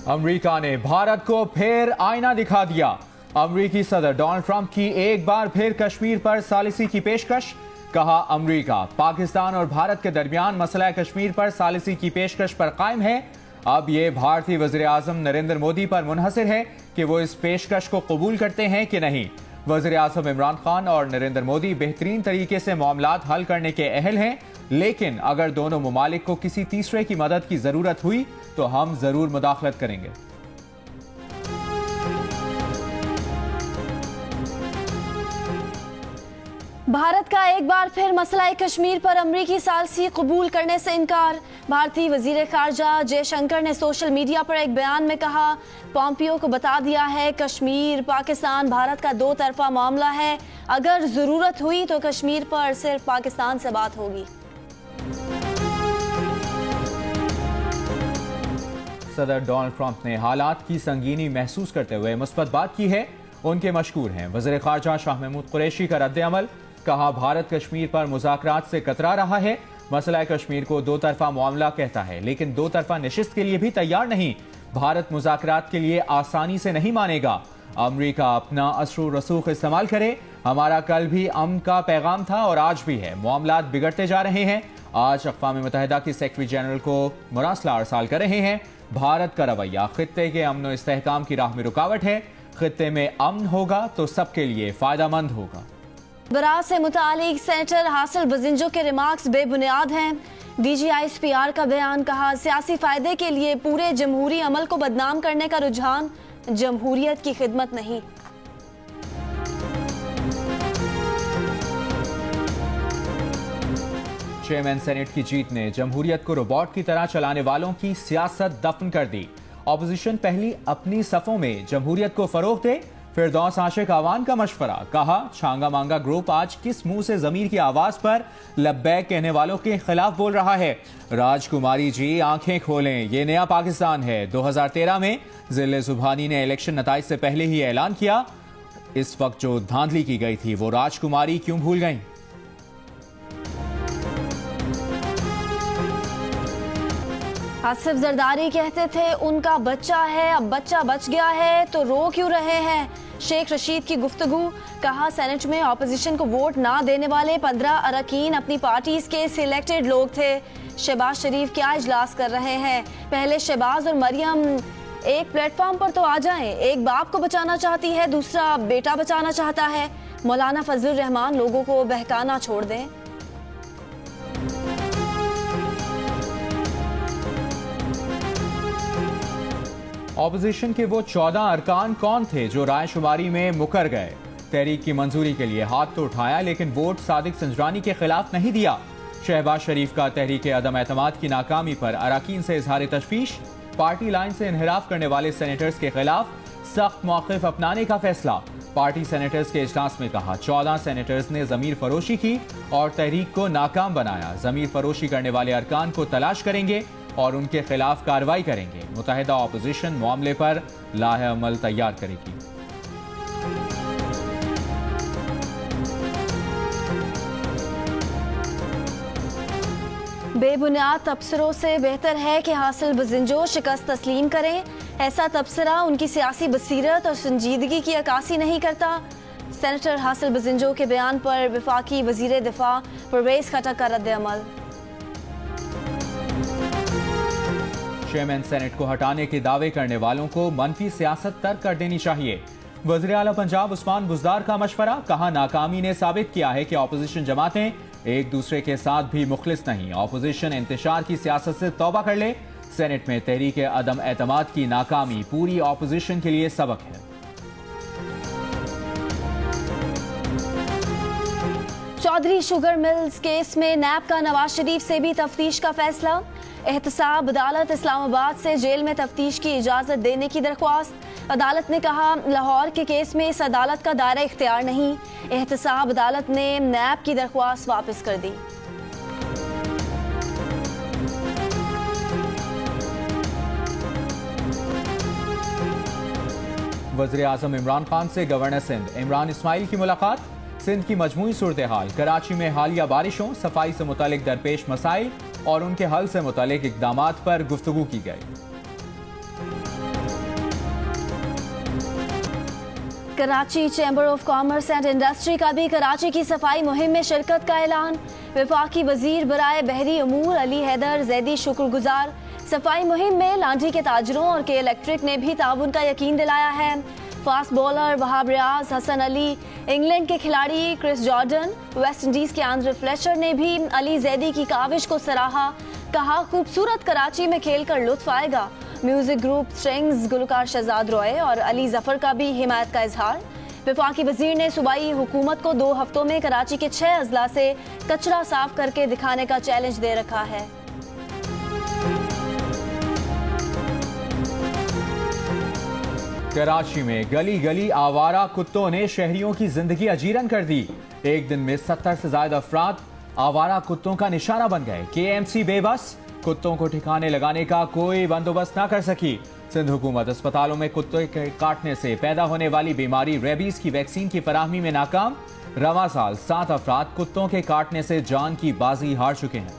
America ने भारत को फिर आईना दिखा दिया। अमेरिकी सदर डोनाल्ड ट्रंप की एक बार फिर कश्मीर पर सालिसी की पेशकश। कहा, अमेरिका पाकिस्तान और भारत के दरमियान मसला कश्मीर पर सालिसी की पेशकश पर कायम है। अब ये भारतीय वज़ीर आज़म नरेंद्र मोदी पर मुनहसिर है कि वो इस पेशकश को कबूल करते हैं कि नहीं। वज़ीर आज़म इमरान खान और नरेंद्र मोदी बेहतरीन तरीके से मामलात हल करने के अहल हैं, लेकिन अगर दोनों ममालिक को किसी तीसरे की मदद की जरूरत हुई तो हम जरूर मुदाखलत करेंगे। भारत का एक बार फिर मसला कश्मीर पर अमरीकी सालिसी कबूल करने से इनकार। भारतीय वजीर खारजा जयशंकर ने सोशल मीडिया पर एक बयान में कहा, पॉम्पियो को बता दिया है कश्मीर पाकिस्तान भारत का दो तरफा मामला है। अगर जरूरत हुई तो कश्मीर पर सिर्फ पाकिस्तान से बात होगी। सदर डोनाल्ड ट्रंप ने हालात की संगीनी महसूस करते हुए मुस्बत बात की है। उनके मशकूर हैं वज़ीर खारजा शाह महमूद कुरैशी का रद्द अमल। कहा, भारत कश्मीर पर मुज़ाकरात से कतरा रहा है। मसला कश्मीर को दो तरफा मामला कहता है, लेकिन दो तरफा नशिस्त के लिए भी तैयार नहीं। भारत मुज़ाकरात के लिए आसानी से नहीं मानेगा। अमेरिका अपना असर रसूख इस्तेमाल करे। हमारा कल भी अमन का पैगाम था और आज भी है। मामलात बिगड़ते जा रहे हैं। आज अक़वाम मुत्तहिदा की सेक्रेटरी जनरल को मुरासला अरसाल कर रहे हैं। भारत का रवैया खित्ते के अमन और इस्तेहकाम की राह में रुकावट है। खित्ते में अमन होगा तो सबके लिए फायदेमंद होगा। बरात से मुतालिक सेनेटर हासिल बजिंजो के रिमार्क्स बेबुनियाद हैं। DGISPR का बयान। कहा, सियासी फायदे के लिए पूरे जमहूरी अमल को बदनाम करने का रुझान जमहूरियत की खिदमत नहीं। चेयरमैन सेनेट की जीत ने जमहूरियत को रोबोट की तरह चलाने वालों की सियासत दफन कर दी। ऑपोजिशन पहली अपनी सफों में जमहूरियत को फरोग दे। फिरदौस आशिक आवान का मशवरा। कहा, छांगा मांगा ग्रुप आज किस मुंह से जमीर की आवाज पर लब्बैक कहने वालों के खिलाफ बोल रहा है। राजकुमारी जी आंखें खोलें, ये नया पाकिस्तान है। 2013 में जिले सुबहानी ने इलेक्शन नताइज से पहले ही ऐलान किया। इस वक्त जो धांधली की गई थी वो राजकुमारी क्यों भूल गई। आसिफ जरदारी कहते थे उनका बच्चा है, अब बच्चा बच गया है तो रो क्यों रहे हैं। शेख रशीद की गुफ्तगू। कहा, सेनेट में ऑपोजिशन को वोट ना देने वाले 15 अरकान अपनी पार्टीज के सिलेक्टेड लोग थे। शहबाज शरीफ क्या इजलास कर रहे हैं। पहले शहबाज और मरियम एक प्लेटफॉर्म पर तो आ जाएं। एक बाप को बचाना चाहती है, दूसरा बेटा बचाना चाहता है। मौलाना फजलुर रहमान लोगों को बहकाना छोड़ दें। ऑपोजिशन के वो 14 अरकान कौन थे जो रायशुमारी में मुकर गए। तहरीक की मंजूरी के लिए हाथ तो उठाया, लेकिन वोट सादिक संजरानी के खिलाफ नहीं दिया। शहबाज शरीफ का तहरीक अदम एतमाद की नाकामी पर अरकान से इजहार तशवीश। पार्टी लाइन से इनहिराफ करने वाले सेनेटर्स के खिलाफ सख्त मौक़िफ़ अपनाने का फैसला। पार्टी सेनेटर्स के इजलास में कहा, 14 सेनेटर्स ने ज़मीर फरोशी की और तहरीक को नाकाम बनाया। ज़मीर फरोशी करने वाले अरकान को तलाश करेंगे और उनके खिलाफ कार्रवाई करेंगे। मुत्तहिदा ऑपोजिशन मामले पर लाहे अमल तैयार करेगी। बेबुनियाद तबसरों से बेहतर है कि हासिल बजिंजो शिकस्त तस्लीम करें। ऐसा तबसरा उनकी सियासी बसीरत और संजीदगी की अक्कासी नहीं करता। सेनेटर हासिल बजिंजो के बयान पर वफाकी वजीर दिफा परवेज खटक का रद्द अमल। चेयरमैन सेनेट को हटाने के दावे करने वालों को मनफी सियासत तर्क कर देनी चाहिए। वज़ीर आला पंजाब उस्मान बुज़दार का मशवरा। कहा, नाकामी ने साबित किया है कि ऑपोजिशन जमातें एक दूसरे के साथ भी मुखलिस नहीं। ऑपोजिशन इंतशार की सियासत से तौबा कर ले। सेनेट में तहरीक अदम एतमाद की नाकामी पूरी ऑपोजिशन के लिए सबक है। चौधरी शुगर मिल्स केस में नैब का नवाज शरीफ से भी तफ्तीश का फैसला। एहतसाब अदालत इस्लामाबाद से जेल में तफ्तीश की इजाज़त देने की दरख्वास्त। अदालत ने कहा, लाहौर के केस में इस अदालत का दायरा इख्तियार नहीं। एहतसाब अदालत ने नैब की दरख्वास्त वापस कर दी। वज़ीर आज़म इमरान खान से गवर्नर सिंध इमरान इस्माइल की मुलाकात। सिंध की मजमूई सूरत हाल, कराची में हालिया बारिशों, सफाई से मुतालिक दरपेश मसाइल और उनके हल से मुतालिक इक़दामात पर गुफ्तगू की गई। Karachi chamber of commerce and industry का भी कराची की सफाई मुहिम में शिरकत का ऐलान। वफाकी वजीर बराए बहरी अमूर अली हैदर जैदी शुक्रगुजार। सफाई मुहिम में लांडी के ताजरों और के इलेक्ट्रिक ने भी ताउन का यकीन दिलाया है। Fast bowler Wahab Riaz, Hasan Ali, England के खिलाड़ी क्रिस जॉर्डन, वेस्ट इंडीज के आंद्रे फ्लेचर ने भी अली जैदी की काविश को सराहा। कहा खूबसूरत कराची में खेलकर लुत्फ आएगा। म्यूजिक ग्रुप स्ट्रिंग्स गुलकार शहजाद रॉय और अली जफर का भी हिमायत का इजहार। वफाकी वजीर ने सूबाई हुकूमत को 2 हफ्तों में कराची के 6 अजला से कचरा साफ करके दिखाने का चैलेंज दे रखा है। कराची में गली गली आवारा कुत्तों ने शहरियों की जिंदगी अजीरन कर दी। एक दिन में 70 से ज्यादा अफराद आवारा कुत्तों का निशाना बन गए। KMC बेबस, कुत्तों को ठिकाने लगाने का कोई बंदोबस्त न कर सकी। सिंध हुकूमत अस्पतालों में कुत्ते के काटने से पैदा होने वाली बीमारी रेबीज की वैक्सीन की फराहमी में नाकाम। रवा साल 7 अफराद कुत्तों के काटने से जान की बाजी हार चुके हैं।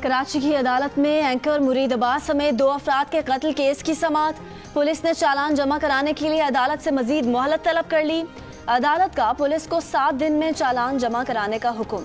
कराची की अदालत में एंकर मुरीद अब्बास समेत 2 अफराद के कत्ल केस की समाअत। पुलिस ने चालान जमा कराने के लिए अदालत से मजीद मोहलत तलब कर ली। अदालत का पुलिस को 7 दिन में चालान जमा कराने का हुक्म।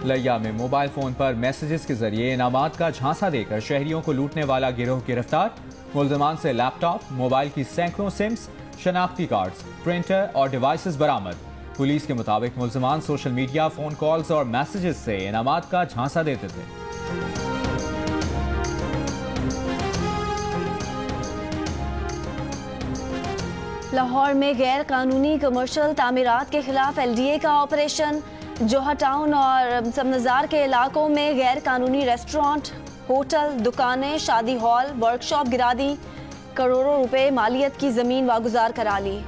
लिया में मोबाइल फोन पर मैसेजेस के जरिए इनामात का झांसा देकर शहरियों को लूटने वाला गिरोह गिरफ्तार। मुल्जिमान से लैपटॉप, मोबाइल की सैकड़ों सिम्स, शनाख्ती कार्ड्स, प्रिंटर और डिवाइसेस बरामद। पुलिस के मुताबिक मुल्जिमान सोशल मीडिया, फोन कॉल्स और मैसेजेस से इनामात का झांसा देते थे। लाहौर में गैर कानूनी कमर्शियल तामीरात के खिलाफ LDA का ऑपरेशन। जोहर टाउन और समनजार के इलाकों में गैर कानूनी रेस्टोरेंट, होटल, दुकानें, शादी हॉल, वर्कशॉप गिरा दी। करोड़ों रुपए मालियत की जमीन वागुजार करा ली।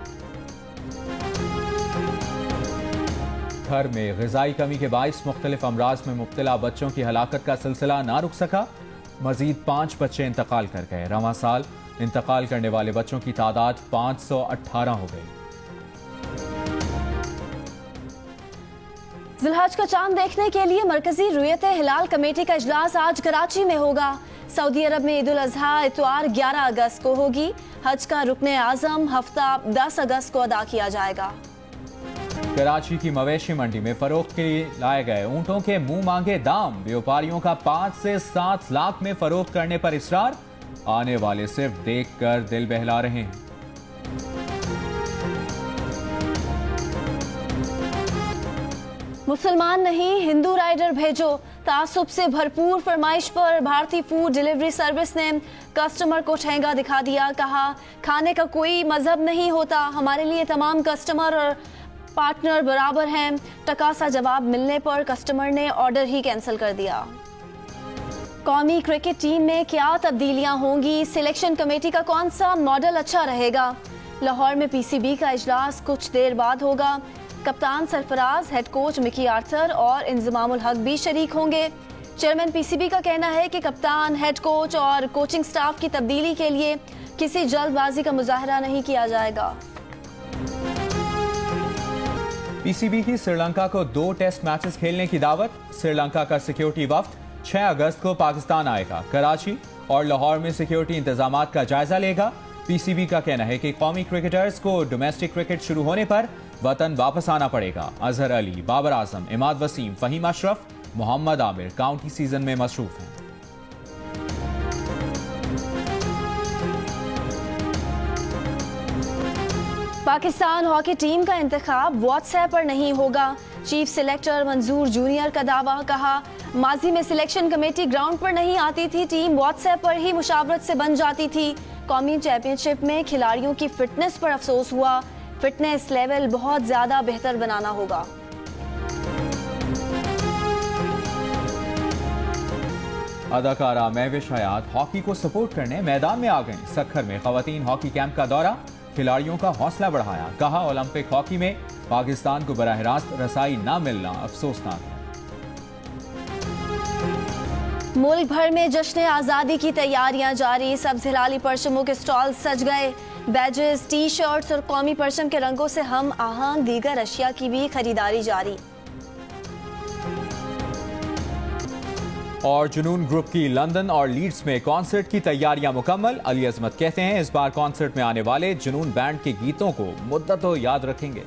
घर में ग़िज़ाई कमी के बाइस मुख्तलिफ अमराज में मुब्तला बच्चों की हलाकत का सिलसिला ना रुक सका। मजीद 5 बच्चे इंतकाल कर गए। रवां साल इंतकाल करने वाले बच्चों की तादाद 518 हो गई। जिलहज का चांद देखने के लिए मरकजी रुयत हिलाल कमेटी का इजलास आज कराची में होगा। सऊदी अरब में ईद उल अजहा इतवार 11 अगस्त को होगी। हज का रुकने आजम हफ्ता 10 अगस्त को अदा किया जाएगा। कराची की मवेशी मंडी में फरोख्त के लिए लाए गए ऊंटों के मुंह मांगे दाम। व्यापारियों का 5 से 7 लाख में फरोख्त करने पर इसरार। आने वाले सिर्फ देखकर दिल बहला रहे हैं। मुसलमान नहीं, हिंदू राइडर भेजो। तासुब से भरपूर फरमाइश पर भारतीय फूड डिलीवरी सर्विस ने कस्टमर को ठेंगा दिखा दिया। कहा खाने का कोई मजहब नहीं होता, हमारे लिए तमाम कस्टमर और पार्टनर बराबर हैं। टकासा जवाब मिलने पर कस्टमर ने ऑर्डर ही कैंसिल कर दिया। कौमी क्रिकेट टीम में क्या तब्दीलियां होंगी? सिलेक्शन कमेटी का कौन सा मॉडल अच्छा रहेगा? लाहौर में PCB का इजलास कुछ देर बाद होगा। कप्तान Sarfaraz, head coach Mickey Arthur और इंजमामुल हक भी शरीक होंगे। चेयरमैन PCB का कहना है कि कप्तान, हेड कोच और कोचिंग स्टाफ की तब्दीली के लिए किसी जल्दबाजी का मुजाहरा नहीं किया जाएगा। PCB की श्रीलंका को 2 टेस्ट मैचेस खेलने की दावत। श्रीलंका का सिक्योरिटी वफ्द 6 अगस्त को पाकिस्तान आएगा। कराची और लाहौर में सिक्योरिटी इंतजामात का जायजा लेगा। PCB का कहना है कि कौमी क्रिकेटर्स को डोमेस्टिक क्रिकेट शुरू होने पर वतन वापस आना पड़ेगा। अजहर अली, बाबर आजम, इमाद वसीम, फहीम अशरफ, मोहम्मद आमिर काउंटी सीजन में मसरूफ हैं। पाकिस्तान हॉकी टीम का इंतखाब व्हाट्सएप पर नहीं होगा। चीफ सिलेक्टर मंजूर जूनियर का दावा। कहा माजी में सिलेक्शन कमेटी ग्राउंड पर नहीं आती थी, टीम व्हाट्सएप पर ही मुशावरत से बन जाती थी। कौमी चैंपियनशिप में खिलाड़ियों की फिटनेस पर अफसोस हुआ। फिटनेस लेवल बहुत ज्यादा बेहतर बनाना होगा। अदाकारा महविश हयात हॉकी को सपोर्ट करने मैदान में आ गईं। सक्खर में खवातीन हॉकी कैंप का दौरा, खिलाड़ियों का हौसला बढ़ाया। कहा ओलंपिक हॉकी में पाकिस्तान को बराह रास्त रसाई न मिलना अफसोसनाक है। मुल्क भर में जश्न आज़ादी की तैयारियां जारी। सब्ज़ हिलाली परचमों के स्टॉल सज गए। बैजेस, टी शर्ट्स और कौमी परचम के रंगों से हम आहंग दीगर अशिया की भी खरीदारी जारी। और जुनून ग्रुप की लंदन और लीड्स में कॉन्सर्ट की तैयारियां मुकम्मल। अली अजमत कहते हैं इस बार कॉन्सर्ट में आने वाले जुनून बैंड के गीतों को मुद्दतों याद रखेंगे।